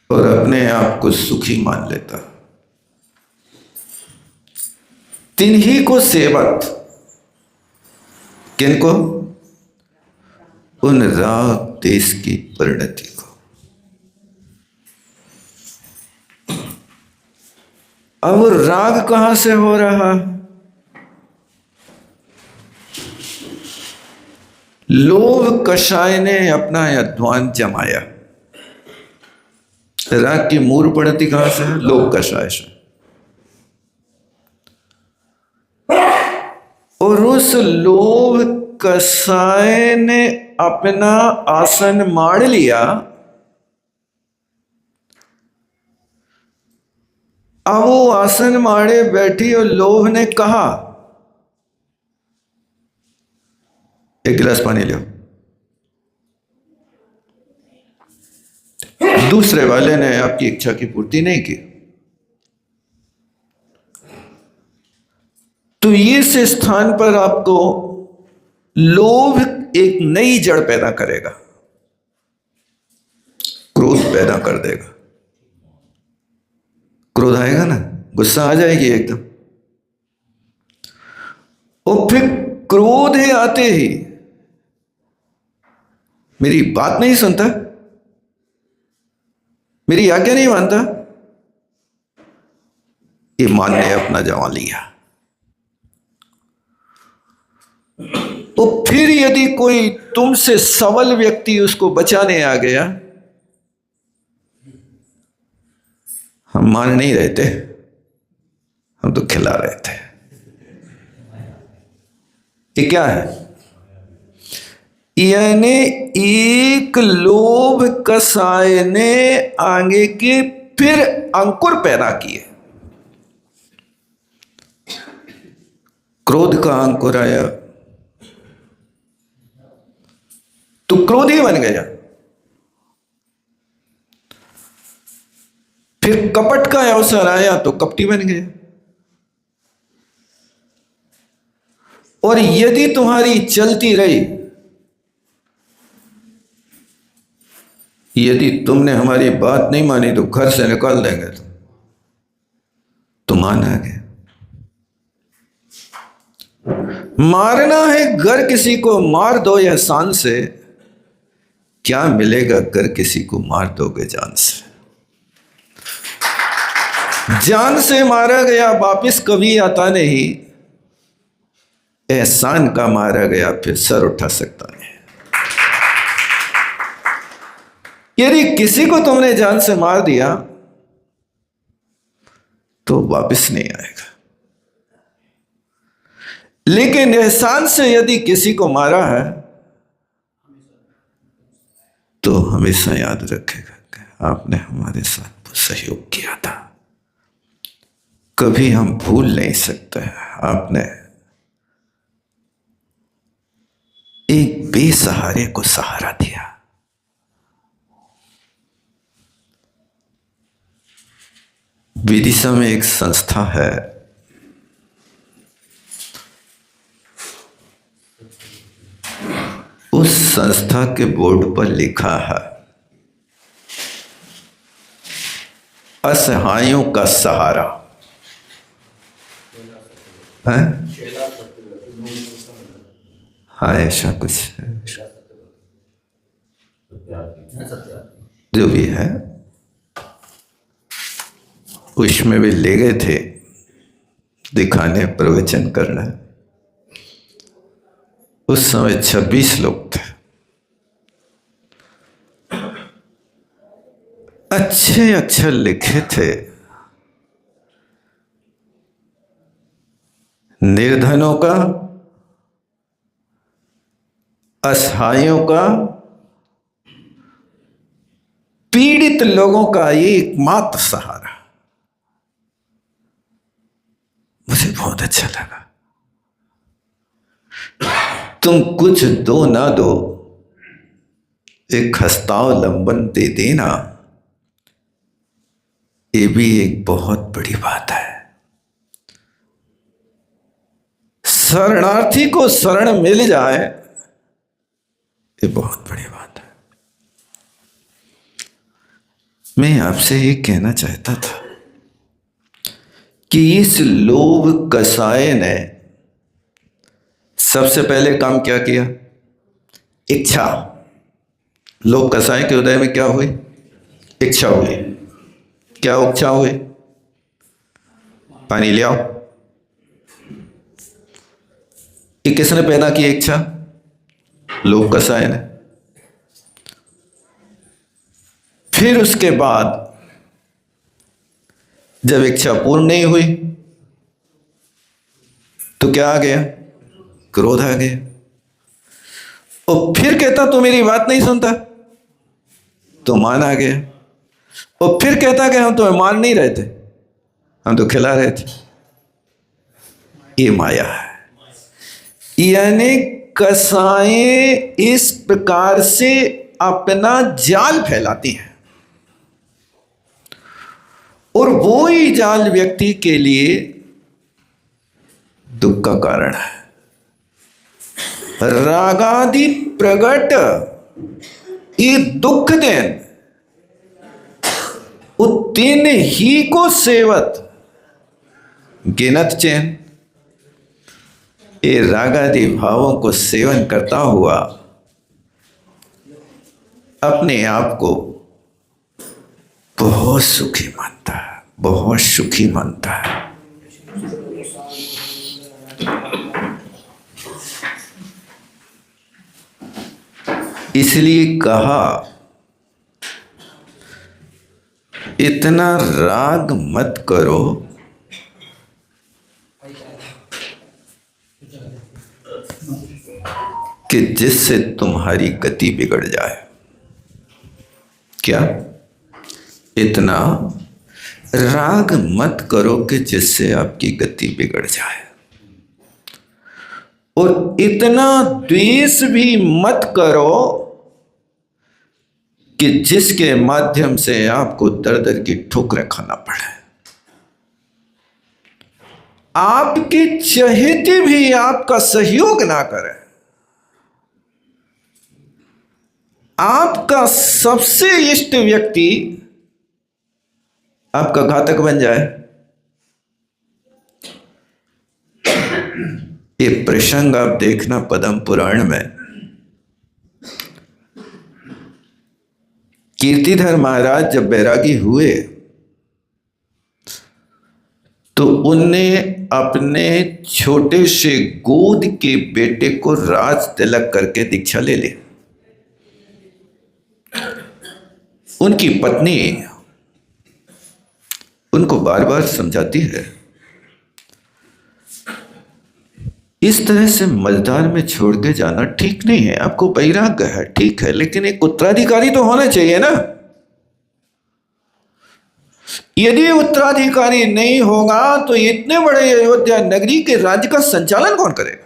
और अपने आप को सुखी मान लेता। तिन्ही को सेवत, किनको? उन राग देश की परिणति को। अब राग कहां से हो रहा? लोभ कषाय ने अपना अध्वान जमाया। राग की मूल परिणति कहां से है? लोभ कषाय से। और उस लोभ कषाय ने अपना आसन माड़ लिया। अब वो आसन माड़े बैठी और लोभ ने कहा, एक गिलास पानी लो। दूसरे वाले ने आपकी इच्छा की पूर्ति नहीं की, तो इस स्थान पर आपको लोभ एक नई जड़ पैदा करेगा, क्रोध पैदा कर देगा। क्रोध आएगा ना, गुस्सा आ जाएगी एकदम। और फिर क्रोध ही आते ही मेरी बात नहीं सुनता, मेरी आज्ञा नहीं मानता, ये मान ने अपना जमा लिया। तो फिर यदि कोई तुमसे सबल व्यक्ति उसको बचाने आ गया, हम मान नहीं रहे थे, हम तो खिला रहे थे। ये क्या है? यानी एक लोभ कषाय ने आगे के फिर अंकुर पैदा किए। क्रोध का अंकुर आया तो क्रोधी बन गया। फिर कपट का अवसर आया तो कपटी बन गया। और यदि तुम्हारी चलती रही, यदि तुमने हमारी बात नहीं मानी तो घर से निकाल देंगे, तो मान आ गया। मारना है घर किसी को, मार दो एहसान से, क्या मिलेगा अगर किसी को मार दोगे जान से। जान से मारा गया वापिस कभी आता नहीं, एहसान का मारा गया फिर सर उठा सकता नहीं। यदि किसी को तुमने जान से मार दिया तो वापिस नहीं आएगा, लेकिन एहसान से यदि किसी को मारा है तो हमेशा याद रखेगा कि आपने हमारे साथ सहयोग किया था। कभी हम भूल नहीं सकते, आपने एक बेसहारे को सहारा दिया। विदिशा में एक संस्था है, उस संस्था के बोर्ड पर लिखा है, असहायों का सहारा है। हाँ, ऐसा कुछ है, जो भी है। उसमें भी ले गए थे दिखाने, प्रवचन करना। उस समय 26 लोग थे। अच्छे अक्षर लिखे थे, निर्धनों का, असहायों का, पीड़ित लोगों का एकमात्र सहारा। मुझे बहुत अच्छा लगा। तुम कुछ दो ना दो, एक हस्तावलंबन दे देना, ये भी एक बहुत बड़ी बात है। शरणार्थी को शरण मिल जाए, ये बहुत बड़ी बात है। मैं आपसे ये कहना चाहता था कि इस लोभ कसाय ने सबसे पहले काम क्या किया? इच्छा। लोभ कसाय के हृदय में क्या हुई? इच्छा हुई। क्या इच्छा हुई? पानी ले आओ। ये किसने पैदा की इच्छा? लोभ कसाय ने। फिर उसके बाद जब इच्छा पूर्ण नहीं हुई तो क्या आ गया? क्रोध आ गया। और फिर कहता तू मेरी बात नहीं सुनता, तो मान आ गया। और फिर कहता कि हम तुम्हें मान नहीं रहे थे, हम तो खिला रहे थे। ये माया है। यानी कसाएं इस प्रकार से अपना जाल फैलाती हैं और वो ही जाल व्यक्ति के लिए दुख का कारण है। रागादि प्रगट ये दुख देन उत्तीन ही को सेवत गिनत चैन। ये रागादि भावों को सेवन करता हुआ अपने आप को बहुत सुखी मानता है, बहुत सुखी मानता है। इसलिए कहा इतना राग मत करो कि जिससे तुम्हारी गति बिगड़ जाए। क्या? इतना राग मत करो कि जिससे आपकी गति बिगड़ जाए, और इतना द्वेष भी मत करो कि जिसके माध्यम से आपको दर दर की ठोकरें खाना पड़े। आपके चहेते भी आपका सहयोग ना करें, आपका सबसे इष्ट व्यक्ति आपका घातक बन जाए। ये प्रसंग आप देखना पद्म पुराण में। कीर्तिधर महाराज जब बैरागी हुए तो उनने अपने छोटे से गोद के बेटे को राज तिलक करके दीक्षा ले ली। उनकी पत्नी उनको बार बार समझाती है, इस तरह से मझधार में छोड़ के जाना ठीक नहीं है। आपको वैराग्य है, ठीक है, लेकिन एक उत्तराधिकारी तो होना चाहिए ना। यदि उत्तराधिकारी नहीं होगा तो इतने बड़े अयोध्या नगरी के राज्य का संचालन कौन करेगा?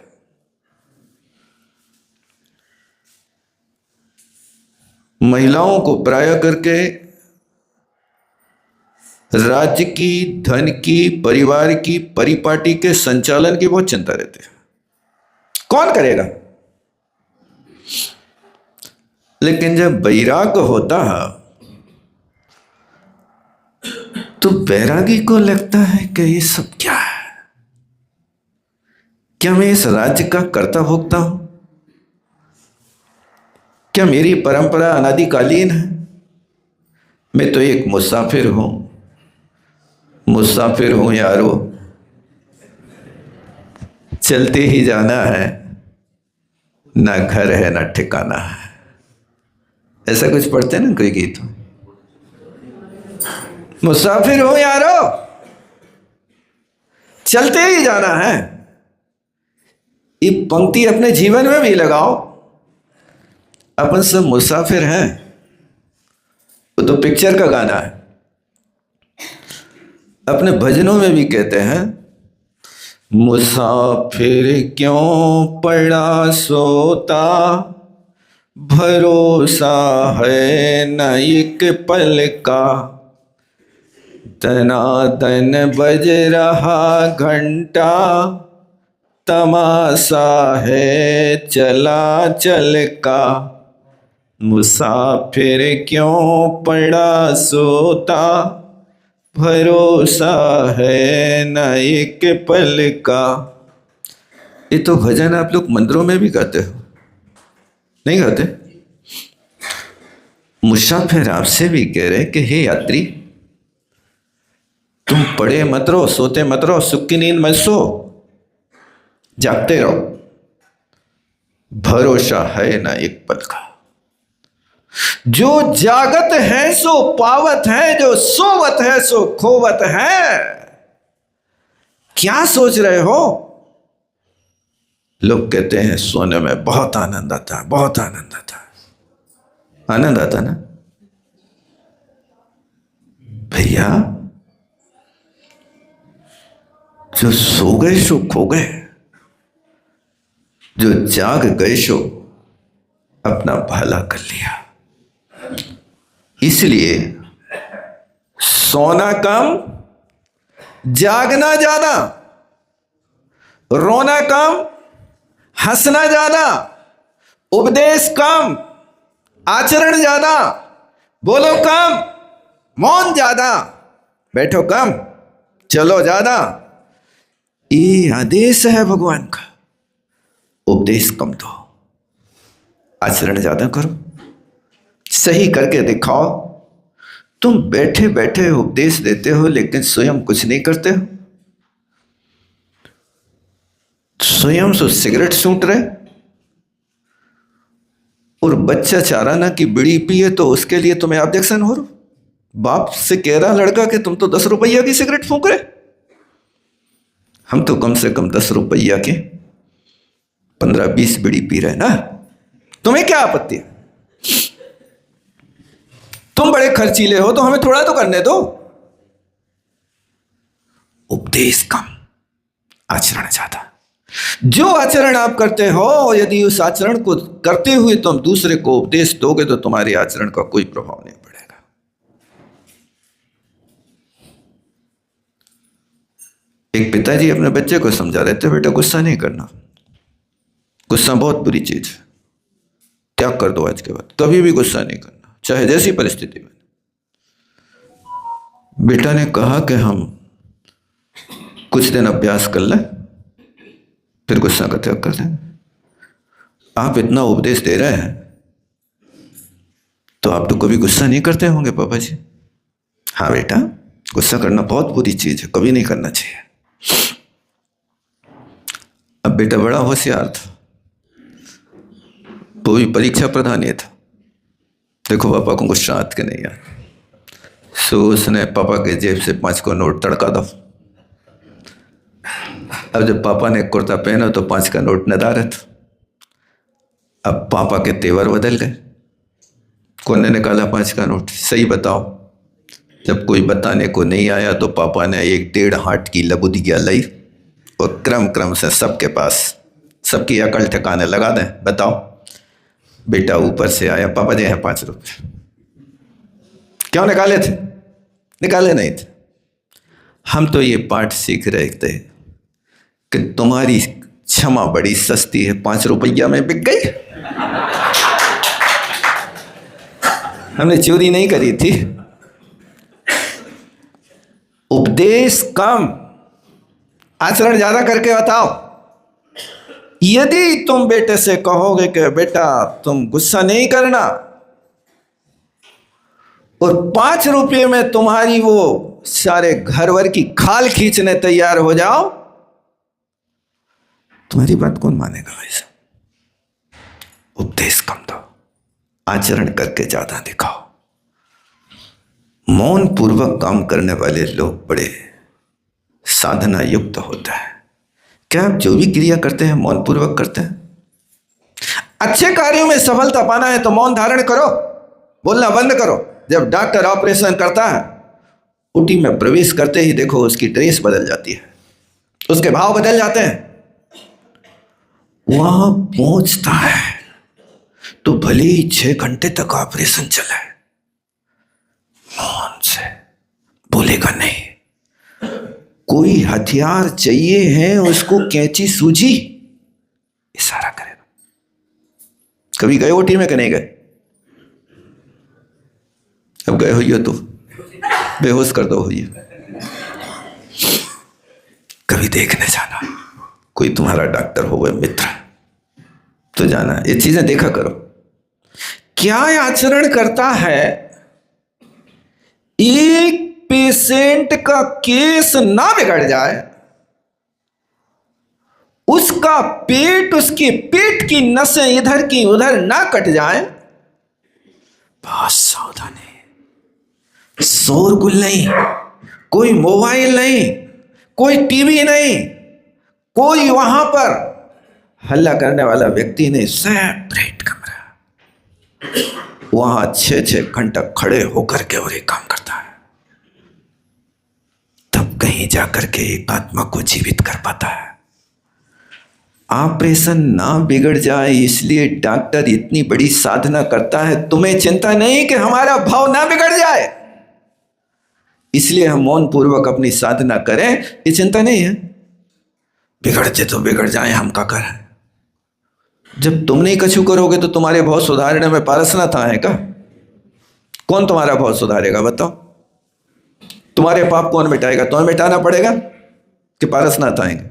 महिलाओं को प्राय करके राज्य की, धन की, परिवार की, परिपाटी के संचालन की बहुत चिंता रहती है। कौन करेगा? लेकिन जब वैराग्य होता है तो बैरागी को लगता है कि ये सब क्या है? क्या मैं इस राज्य का कर्ता भोक्ता हूं? क्या मेरी परंपरा अनादिकालीन है? मैं तो एक मुसाफिर हूं। मुसाफिर हूं यारो, चलते ही जाना है, ना घर है ना ठिकाना है। ऐसा कुछ पढ़ते हैं ना कोई गीत। मुसाफिर हो यारो, चलते ही जाना है। ये पंक्ति अपने जीवन में भी लगाओ। अपन सब मुसाफिर हैं। वो तो पिक्चर का गाना है। अपने भजनों में भी कहते हैं, मुसाफिर क्यों पड़ा सोता, भरोसा है न एक पल का, दनादन बज रहा घंटा, तमाशा है चला चल का, मुसाफिर क्यों पड़ा सोता, भरोसा है न एक पल का। ये तो भजन आप लोग मंदिरों में भी गाते हो, नहीं गाते? मुसाफिर आपसे भी कह रहे कि हे यात्री, तुम पड़े मत रहो, सोते मत रहो, सुख की नींद मत सो, जागते रहो। भरोसा है ना एक पल का। जो जागत है सो पावत है, जो सोवत है सो खोवत है। क्या सोच रहे हो? लोग कहते हैं सोने में बहुत आनंद आता है, बहुत आनंद आता है। आनंद आता ना भैया, जो सो गए सो खो गए, जो जाग गए सो अपना भला कर लिया। इसलिए सोना कम, जागना ज्यादा, रोना कम, हंसना ज्यादा, उपदेश कम, आचरण ज्यादा, बोलो कम, मौन ज्यादा, बैठो कम, चलो ज्यादा। ये आदेश है भगवान का। उपदेश कम दो, आचरण ज्यादा करो, सही करके दिखाओ। तुम बैठे बैठे उपदेश देते हो लेकिन स्वयं कुछ नहीं करते हो। स्वयं तो सिगरेट सूंट रहे और बच्चा चाह रहा ना कि बीड़ी पिए, तो उसके लिए तुम्हें ऑब्जेक्शन हो रहा। बाप से कह रहा लड़का कि तुम तो 10 रुपया की सिगरेट फूंक रहे, हम तो कम से कम 10 रुपया के 15-20 बीड़ी पी रहे ना, तुम्हें क्या आपत्ति है? तुम बड़े खर्चीले हो तो हमें थोड़ा तो करने दो। उपदेश कम, आचरण ज्यादा। जो आचरण आप करते हो, यदि उस आचरण को करते हुए तुम दूसरे को उपदेश दोगे तो तुम्हारे आचरण का कोई प्रभाव नहीं पड़ेगा। एक पिताजी अपने बच्चे को समझा रहे थे, बेटा गुस्सा नहीं करना, गुस्सा बहुत बुरी चीज है, त्याग कर दो आज के बाद, कभी भी गुस्सा नहीं करना, चाहे जैसी परिस्थिति में। बेटा ने कहा कि हम कुछ दिन अभ्यास कर लें, फिर गुस्सा का त्याग कर दें। आप इतना उपदेश दे रहे हैं तो आप तो कभी गुस्सा नहीं करते होंगे पापा जी? हाँ बेटा, गुस्सा करना बहुत बुरी चीज है, कभी नहीं करना चाहिए। अब बेटा बड़ा होशियार था, वो भी परीक्षा प्रधान ही था। देखो पापा को गुस्सा आत के नहीं आता, सो उसने पापा के जेब से 5 का नोट तड़का दो। अब जब पापा ने कुर्ता पहना तो 5 का नोट नदारत। अब पापा के तेवर बदल गए। कौन ने निकाला 5 का नोट? सही बताओ। जब कोई बताने को नहीं आया तो पापा ने 1-1.5 हाथ की लबुदिया लाई और क्रम क्रम से सबके पास, सबकी अकल ठिकाने लगा दें। बताओ। बेटा ऊपर से आया, पापा जी हैं 5 रुपये। क्यों निकाले थे? निकाले नहीं थे। हम तो ये पाठ सीख रहे थे कि तुम्हारी क्षमा बड़ी सस्ती है, 5 रुपया में बिक गई। हमने चोरी नहीं करी थी। उपदेश कम, आचरण ज्यादा करके बताओ। यदि तुम बेटे से कहोगे कि बेटा तुम गुस्सा नहीं करना, और 5 रुपये में तुम्हारी वो सारे घर वर की खाल खींचने तैयार हो जाओ, तुम्हारी बात कौन मानेगा भाई साहब? उपदेश कम दो, आचरण करके ज्यादा दिखाओ। मौन पूर्वक काम करने वाले लोग बड़े साधना युक्त होता है। क्या आप जो भी क्रिया करते हैं मौन पूर्वक करते हैं? अच्छे कार्यों में सफलता पाना है तो मौन धारण करो, बोलना बंद करो। जब डॉक्टर ऑपरेशन करता है, ओटी में प्रवेश करते ही देखो उसकी ड्रेस बदल जाती है, उसके भाव बदल जाते हैं। वहां पहुंचता है तो भले ही 6 घंटे तक ऑपरेशन चला है, मौन से बोलेगा नहीं। कोई हथियार चाहिए है उसको, कैंची सूझी, इशारा करेगा। कभी गए ओटी में कि नहीं गए? गए हो तो बेहोश कर दो ये। कभी देखने जाना, कोई तुम्हारा डॉक्टर हो गए मित्र तो जाना, ये चीजें देखा करो। क्या आचरण करता है, एक पेशेंट का केस ना बिगड़ जाए, उसका पेट, उसके पेट की नसें इधर की उधर ना कट जाए, बहुत सावधानी। शोरगुल नहीं, कोई मोबाइल नहीं, कोई टीवी नहीं, कोई वहां पर हल्ला करने वाला व्यक्ति नहीं, सेपरेट कमरा। वहां 6-6 घंटा खड़े होकर के और एक काम करता है, तब कहीं जाकर के एक आत्मा को जीवित कर पाता है। ऑपरेशन ना बिगड़ जाए इसलिए डॉक्टर इतनी बड़ी साधना करता है। तुम्हें चिंता नहीं कि हमारा भाव ना बिगड़ जाए, इसलिए हम मौन पूर्वक अपनी साधना करें, ये चिंता नहीं है। बिगड़ते तो बिगड़ जाए, हम क्या करें। जब तुम नहीं कछु करोगे तो तुम्हारे भाव सुधारने में पारसनाथ आएगा। कौन तुम्हारा भाव सुधारेगा बताओ? तुम्हारे पाप कौन मिटाएगा? तुम्हें मिटाना पड़ेगा कि पारसनाथ आएंगे?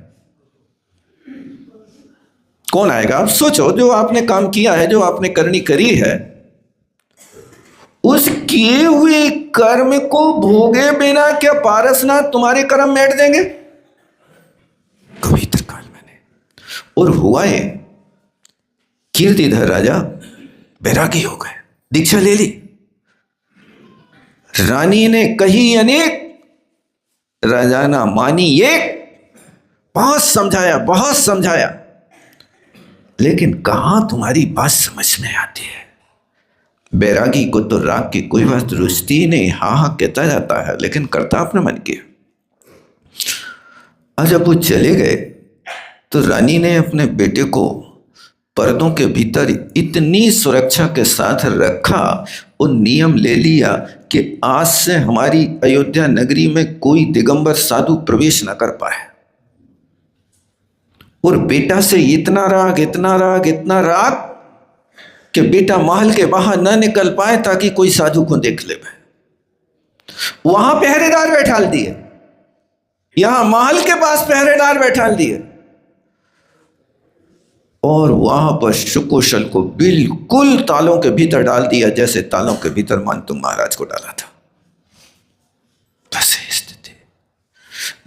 कौन आएगा? आप सोचो, जो आपने काम किया है, जो आपने करनी करी है, उस किए हुए कर्म को भोगे बिना क्या पारसनाथ तुम्हारे कर्म मेट देंगे? कवित्र काल में नहीं। और हुआ ये, कीर्तिधर राजा बैरागी हो गए, दीक्षा ले ली। रानी ने कही अनेक, राजा ना मानी एक। बहुत समझाया, लेकिन कहां तुम्हारी बात समझ में आती है। बैरागी को तो राग की कोई बात रुचती नहीं, हाँ कहता जाता है, लेकिन करता अपने मन की। और जब वो चले गए तो रानी ने अपने बेटे को पर्दों के भीतर इतनी सुरक्षा के साथ रखा और नियम ले लिया कि आज से हमारी अयोध्या नगरी में कोई दिगंबर साधु प्रवेश न कर पाए। और बेटा से इतना राग कि बेटा महल के बाहर न निकल पाए ताकि कोई साधु को देख ले। वहां पहरेदार बैठा दिए, यहां महल के पास पहरेदार बैठा दिए, और वहां पर सुकुशल को बिल्कुल तालों के भीतर डाल दिया, जैसे तालों के भीतर मानतुंग महाराज को डाला था। बस स्थिति।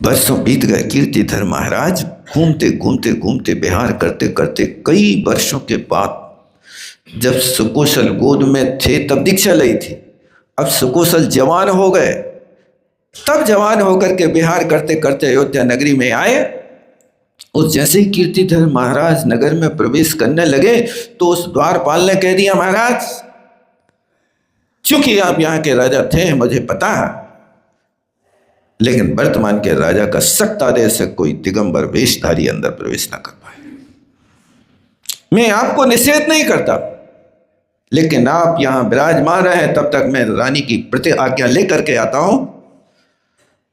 वर्षों बीत गए। कीर्तिधर महाराज घूमते बिहार करते करते कई वर्षों के बाद जब सुकुशल गोद में थे तब दीक्षा ली थी। अब सुकुशल जवान हो गए, तब जवान होकर के बिहार करते करते अयोध्या नगरी में आए। और जैसे ही कीर्तिधर महाराज नगर में प्रवेश करने लगे तो उस द्वारपाल ने कह दिया, महाराज चूंकि आप यहाँ के राजा थे मुझे पता है, लेकिन वर्तमान के राजा का सख्त आदेश है कोई दिगंबर वेशधारी अंदर प्रवेश न कर पाए। मैं आपको निषेध नहीं करता, लेकिन आप यहां विराजमान रहे तब तक मैं रानी की प्रति आज्ञा लेकर के आता हूं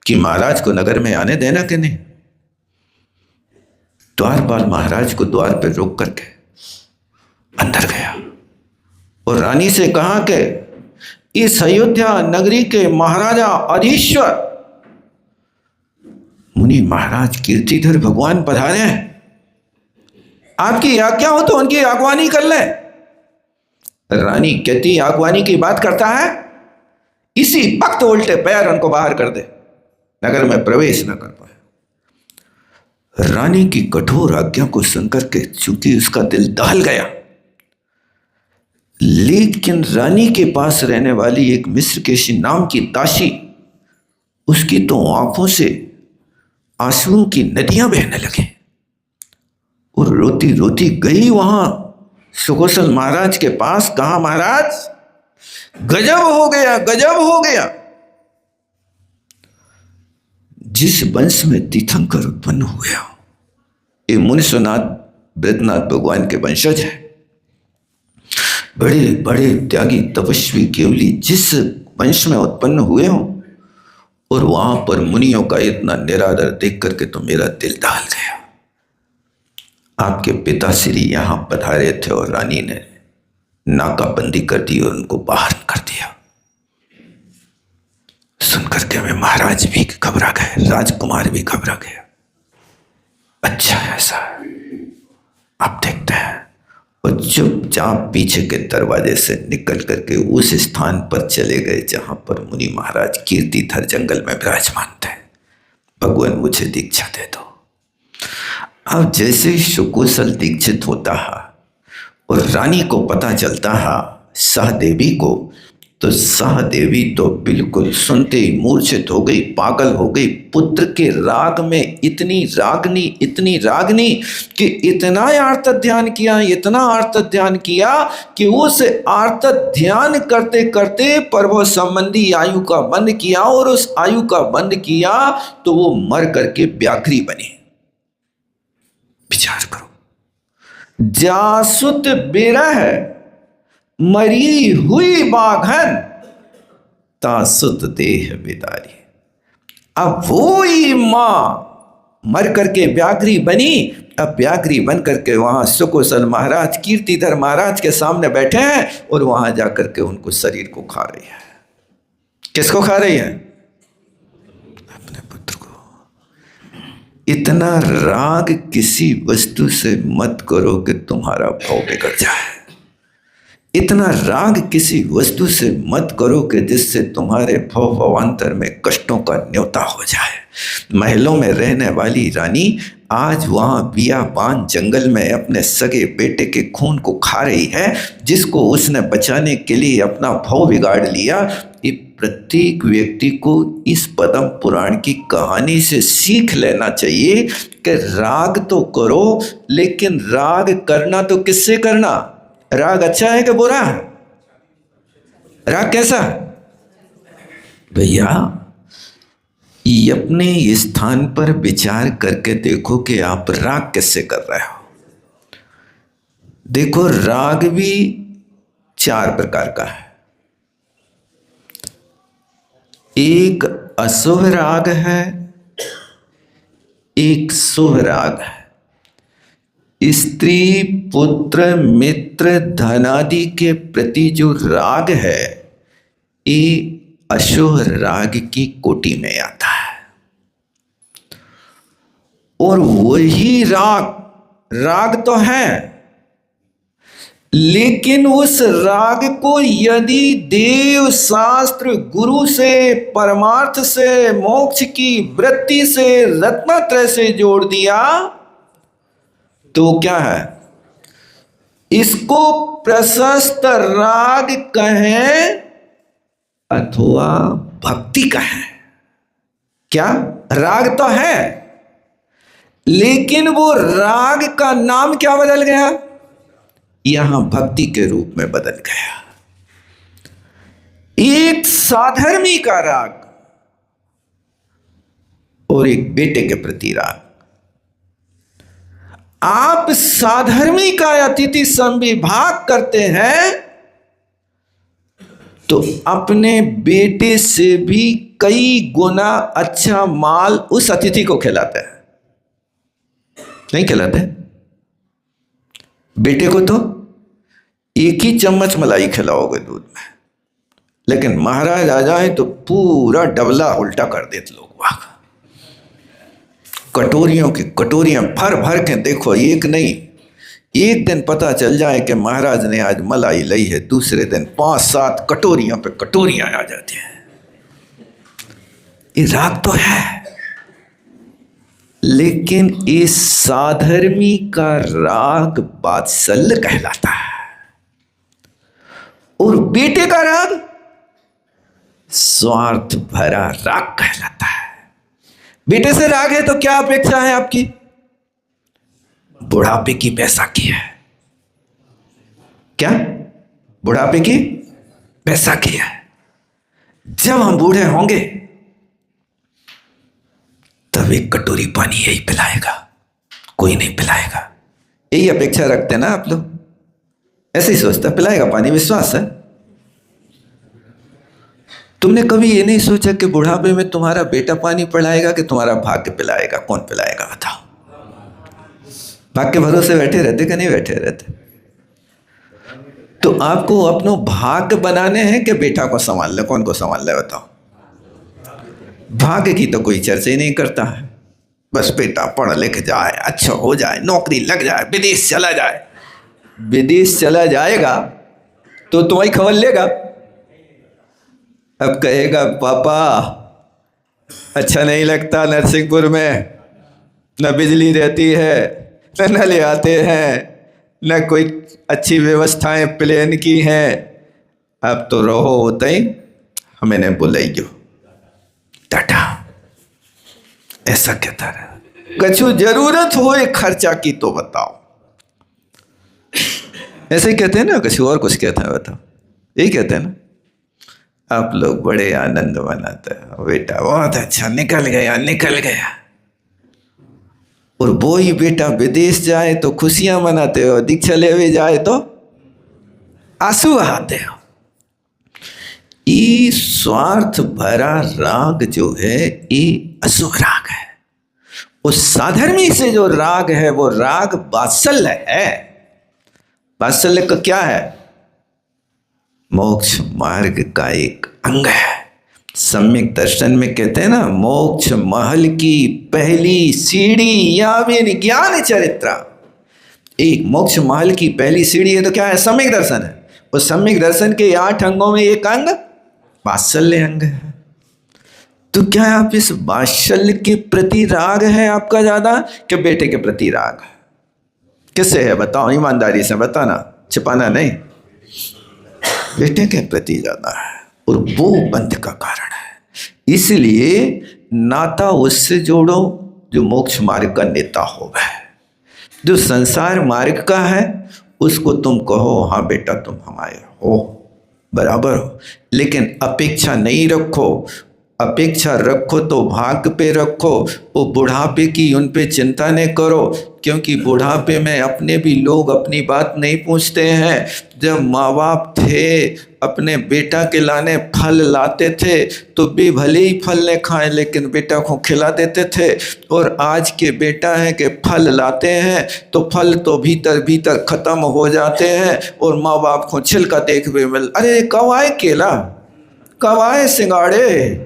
कि महाराज को नगर में आने देना कि नहीं। द्वारपाल महाराज को द्वार पर रोक करके अंदर गया और रानी से कहा कि इस अयोध्या नगरी के महाराजा अधीश्वर मुनि महाराज कीर्तिधर भगवान पधारे हैं, आपकी आज्ञा हो तो उनकी आगवानी कर ले। रानी कहती आगवानी की बात करता है, इसी वक्त उल्टे पैर उनको बाहर कर दे, नगर में प्रवेश न कर पाए। रानी की कठोर आज्ञा को सुनकर के चूंकि उसका दिल दहल गया, लेकिन रानी के पास रहने वाली एक मिश्रकेशी नाम की दासी, उसकी तो आंखों से आंसुओं की नदियां बहने लगी और रोती रोती गई वहां सुकुशल महाराज के पास। कहा, महाराज गजब हो गया। जिस वंश में तीर्थंकर उत्पन्न हुए हो, ये मुनिसुनाथ वृद्धनाथ भगवान के वंशज है। बड़े बड़े त्यागी तपस्वी केवली जिस वंश में उत्पन्न हुए हो, और वहां पर मुनियों का इतना निरादर देख करके तो मेरा दिल दहल गया। आपके पिताश्री यहां पधारे थे और रानी ने नाकाबंदी कर दी और उनको बाहर कर दिया। सके में महाराज भी घबरा गए, राजकुमार भी घबरा गया। अच्छा ऐसा है, आप देखते हैं। और चुपचाप पीछे के दरवाजे से निकल करके उस स्थान पर चले गए जहां पर मुनि महाराज कीर्तिधर जंगल में विराजमान थे। भगवान मुझे दीक्षा दे दो। अब जैसे ही सुकुशल दीक्षित होता है और रानी को पता चलता है सहदेवी को, तो सहदेवी तो बिल्कुल सुनते ही मूर्छित हो गई, पागल हो गई। पुत्र के राग में इतनी रागनी कि इतना आर्त ध्यान किया, इतना आर्त ध्यान किया कि उस आर्त ध्यान करते करते पर्व संबंधी आयु का बंध किया, और उस आयु का बंध किया तो वो मर करके व्याघ्री बने। विचार करो, जासुत बिरह मरी हुई बाघन तासुत देह बिदारी। अब वो ही मां मर करके व्याघ्री बनी। अब व्याघ्री बन करके वहां सुकुशल महाराज कीर्तिधर महाराज के सामने बैठे हैं और वहां जाकर के उनको शरीर को खा रही है। किसको खा रही है? अपने पुत्र को। इतना राग किसी वस्तु से मत करो कि तुम्हारा भाव बिगड़ जाए। इतना राग किसी वस्तु से मत करो कि जिससे तुम्हारे भव भवांतर में कष्टों का न्योता हो जाए। महलों में रहने वाली रानी आज वहाँ बियाबान जंगल में अपने सगे बेटे के खून को खा रही है, जिसको उसने बचाने के लिए अपना भाव बिगाड़ लिया। ये प्रत्येक व्यक्ति को इस पद्म पुराण की कहानी से सीख लेना चाहिए कि राग तो करो, लेकिन राग करना तो किससे करना? राग अच्छा है कि बुरा? राग कैसा? भैया ये अपने स्थान पर विचार करके देखो कि आप राग किससे कर रहे हो। देखो, राग भी 4 प्रकार का है। एक अशुभ राग है, एक शुभ राग है। स्त्री पुत्र मित्र धनादि के प्रति जो राग है, ये अशुभ राग की कोटि में आता है। और वही राग तो है, लेकिन उस राग को यदि देव शास्त्र गुरु से, परमार्थ से, मोक्ष की वृत्ति से, रत्नत्रय से जोड़ दिया तो क्या है? इसको प्रशस्त राग कहें अथवा भक्ति कहें। क्या? राग तो है, लेकिन वो राग का नाम क्या बदल गया? यहां भक्ति के रूप में बदल गया। एक साधर्मी का राग और एक बेटे के प्रति राग। आप साधर्मी का अतिथि संविभाग करते हैं तो अपने बेटे से भी कई गुना अच्छा माल उस अतिथि को खिलाते हैं। नहीं खिलाते? बेटे को तो एक ही चम्मच मलाई खिलाओगे दूध में, लेकिन महाराज आ जाए तो पूरा डबला उल्टा कर देते लोग। वाह, कटोरियों की कटोरियां भर भर के देखो, एक नहीं। एक दिन पता चल जाए कि महाराज ने आज मलाई लाई है, दूसरे दिन 5-7 कटोरियों पे कटोरियां आ जाती हैं। ये राग तो है, लेकिन इस साधर्मी का राग वात्सल्य कहलाता है, और बेटे का राग स्वार्थ भरा राग कहलाता है। बेटे से राग है तो क्या अपेक्षा है आपकी? बुढ़ापे की बैसाखी है। क्या? बुढ़ापे की बैसाखी है। जब हम बूढ़े होंगे तब एक कटोरी पानी यही पिलाएगा, कोई नहीं पिलाएगा। यही अपेक्षा रखते ना आप लोग? ऐसे ही सोचता पिलाएगा पानी, विश्वास है। तुमने कभी ये नहीं सोचा कि बुढ़ापे में तुम्हारा बेटा पानी पिलाएगा कि तुम्हारा भाग्य पिलाएगा? कौन पिलाएगा बताओ? भाग्य के भरोसे बैठे रहते कि नहीं बैठे रहते? तो आपको अपनो भाग्य बनाने हैं कि बेटा को संभाल ले? कौन को संभाल ले बताओ? भाग्य की तो कोई चर्चा ही नहीं करता है। बस बेटा पढ़ लिख जाए, अच्छा हो जाए, नौकरी लग जाए, विदेश चला जाए। विदेश चला जाएगा तो तुम्हारी खबर लेगा। अब कहेगा पापा अच्छा नहीं लगता नरसिंहपुर में, न बिजली रहती है, न नल आते हैं, न कोई अच्छी व्यवस्थाएं प्लेन की हैं। अब तो रहो होते ही हमें ने बुलाइयो टाटा। ऐसा कहता रहा। कछु जरूरत हो एक खर्चा की तो बताओ। ऐसे ही कहते हैं ना, कछु और कुछ कहते हैं बताओ, यही कहते हैं ना। आप लोग बड़े आनंद मनाते हैं, बेटा बहुत अच्छा निकल गया निकल गया। और वो ही बेटा विदेश जाए तो खुशियां मनाते हो, दीक्षा लेवे जाए तो आंसू बहाते हो। ये स्वार्थ भरा राग जो है ये अशुभ राग है। उस साधर्मी से जो राग है वो राग वात्सल्य है। वात्सल्य का क्या है? मोक्ष मार्ग का एक अंग है। सम्यक दर्शन में कहते हैं ना, मोक्ष महल की पहली सीढ़ी या ज्ञान चरित्रा। एक मोक्ष महल की पहली सीढ़ी है तो क्या है? सम्यक दर्शन है। उस सम्यक दर्शन के 8 अंगों में एक अंग वात्सल्य अंग है। तो क्या आप इस वात्सल्य के प्रति राग है आपका ज्यादा कि बेटे के प्रति राग है? किससे है बताओ, ईमानदारी से बताना, छिपाना नहीं। बेटे के प्रति ज्यादा है और वो बंध का कारण है। इसलिए नाता उससे जोड़ो जो मोक्ष मार्ग का नेता हो गए। जो संसार मार्ग का है उसको तुम कहो हाँ बेटा तुम हमारे हो, बराबर हो, लेकिन अपेक्षा नहीं रखो। अपेक्षा रखो तो भाग्य पे रखो। वो बुढ़ापे की उन पे चिंता नहीं करो, क्योंकि बुढ़ापे में अपने भी लोग अपनी बात नहीं पूछते हैं। जब माँ बाप थे अपने बेटा के लाने फल लाते थे तो भी भले ही फल नहीं खाएं लेकिन बेटा को खिला देते थे। और आज के बेटा है कि फल लाते हैं तो फल तो भीतर भीतर खत्म हो जाते हैं और माँ बाप को छिलका देखने मिल, अरे कब आए केला, कब आए सिंगाड़े,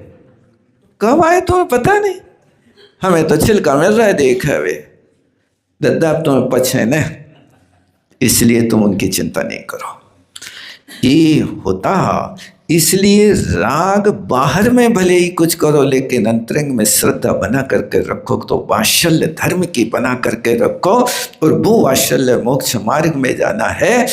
कब आए तुम्हें पता नहीं, हमें तो छिलका मिल रहा है देख है वे दद्दा, अब तुम्हें पछे न, इसलिए तुम उनकी चिंता नहीं करो। ये होता इसलिए राग बाहर में भले ही कुछ करो लेकिन अंतरंग में श्रद्धा बना करके रखो। तो वात्सल्य धर्म की बना करके रखो और वो वात्सल्य मोक्ष मार्ग में जाना है।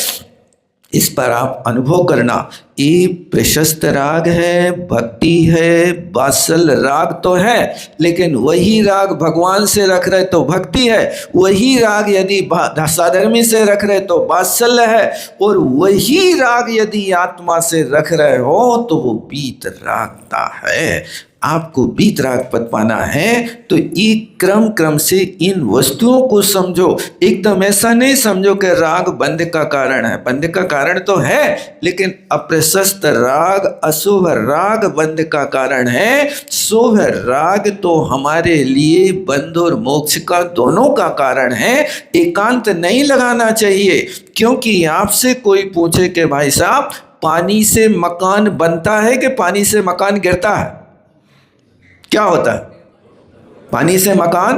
इस पर आप अनुभव करना। ये प्रशस्त राग है, भक्ति है, वात्सल्य राग तो है, लेकिन वही राग भगवान से रख रहे तो भक्ति है, वही राग यदि साधर्मी से रख रहे तो वात्सल्य है, और वही राग यदि आत्मा से रख रहे हो तो वो वीत रागता है। आपको वीत राग पद पाना है तो एक क्रम क्रम से इन वस्तुओं को समझो। एकदम ऐसा नहीं समझो कि राग बंध का कारण है। बंध का कारण तो है लेकिन अप्रशस्त राग, अशुभ राग बंध का कारण है। शुभ राग तो हमारे लिए बंध और मोक्ष का दोनों का कारण है। एकांत नहीं लगाना चाहिए, क्योंकि आपसे कोई पूछे कि भाई साहब पानी से मकान बनता है कि पानी से मकान गिरता है, क्या होता है? पानी से मकान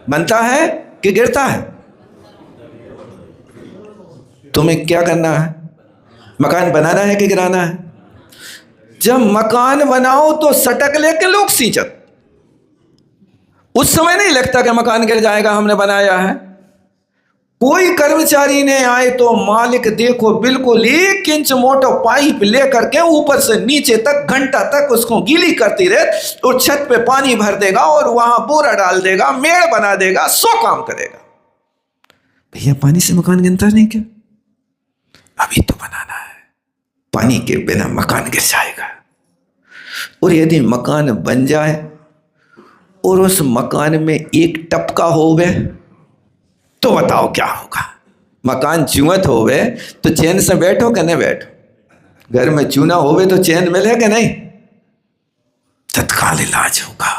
बनता है कि गिरता है? तुम्हें क्या करना है? मकान बनाना है कि गिराना है? जब मकान बनाओ तो सटक लेके लोग सींचत, उस समय नहीं लगता कि मकान गिर जाएगा, हमने बनाया है। कोई कर्मचारी ने आए तो मालिक देखो बिल्कुल 1 इंच मोटा पाइप लेकर के ऊपर से नीचे तक घंटा तक उसको गीली करती रहे और छत पे पानी भर देगा और वहां बोरा डाल देगा, मेड़ बना देगा, 100 काम करेगा। भैया पानी से मकान गिरता नहीं क्या? अभी तो बनाना है, पानी के बिना मकान गिर जाएगा। और यदि मकान बन जाए और उस मकान में एक टपका हो गए तो बताओ क्या होगा? मकान चूहत होवे तो चैन से बैठो कि नहीं बैठो? घर में चूना होवे तो चैन मिले कि नहीं? तत्काल इलाज होगा।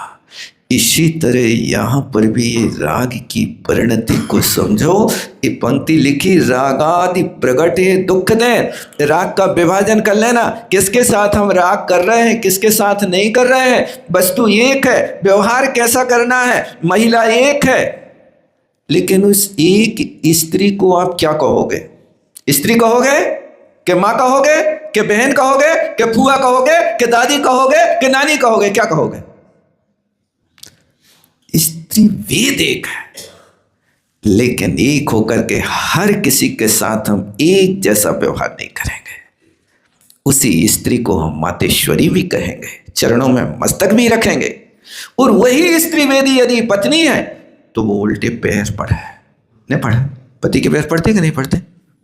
इसी तरह यहाँ पर भी ये राग की परिणति को समझो। ये पंक्ति लिखी, रागादि प्रगटे दुख दे। राग का विभाजन कर लेना, किसके साथ हम राग कर रहे हैं, किसके साथ नहीं कर रहे हैं। वस्तु एक है, व्यवहार कैसा करना है, महिला एक है, लेकिन उस एक स्त्री को आप क्या कहोगे? स्त्री कहोगे कि माँ कहोगे कि बहन कहोगे कि फूआ कहोगे कि दादी कहोगे कि नानी कहोगे? क्या कहोगे? स्त्री वेद एक है, लेकिन एक होकर के हर किसी के साथ हम एक जैसा व्यवहार नहीं करेंगे। उसी स्त्री को हम मातेश्वरी भी कहेंगे, चरणों में मस्तक भी रखेंगे। और वही स्त्री वेदी यदि पत्नी है तो वो उल्टे पैर पड़ा है। नहीं पढ़ा? पति के पैर पड़ते कि नहीं पड़ते?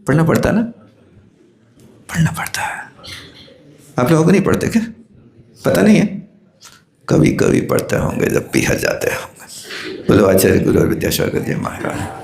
पढ़ना पड़ता ना, पढ़ना पड़ता है। आप लोगों को नहीं पढ़ते क्या? पता नहीं है? कभी कभी पढ़ते होंगे जब पिहर जाते होंगे। बोलो आचार्य गुरु विद्यासागर जी महाराज।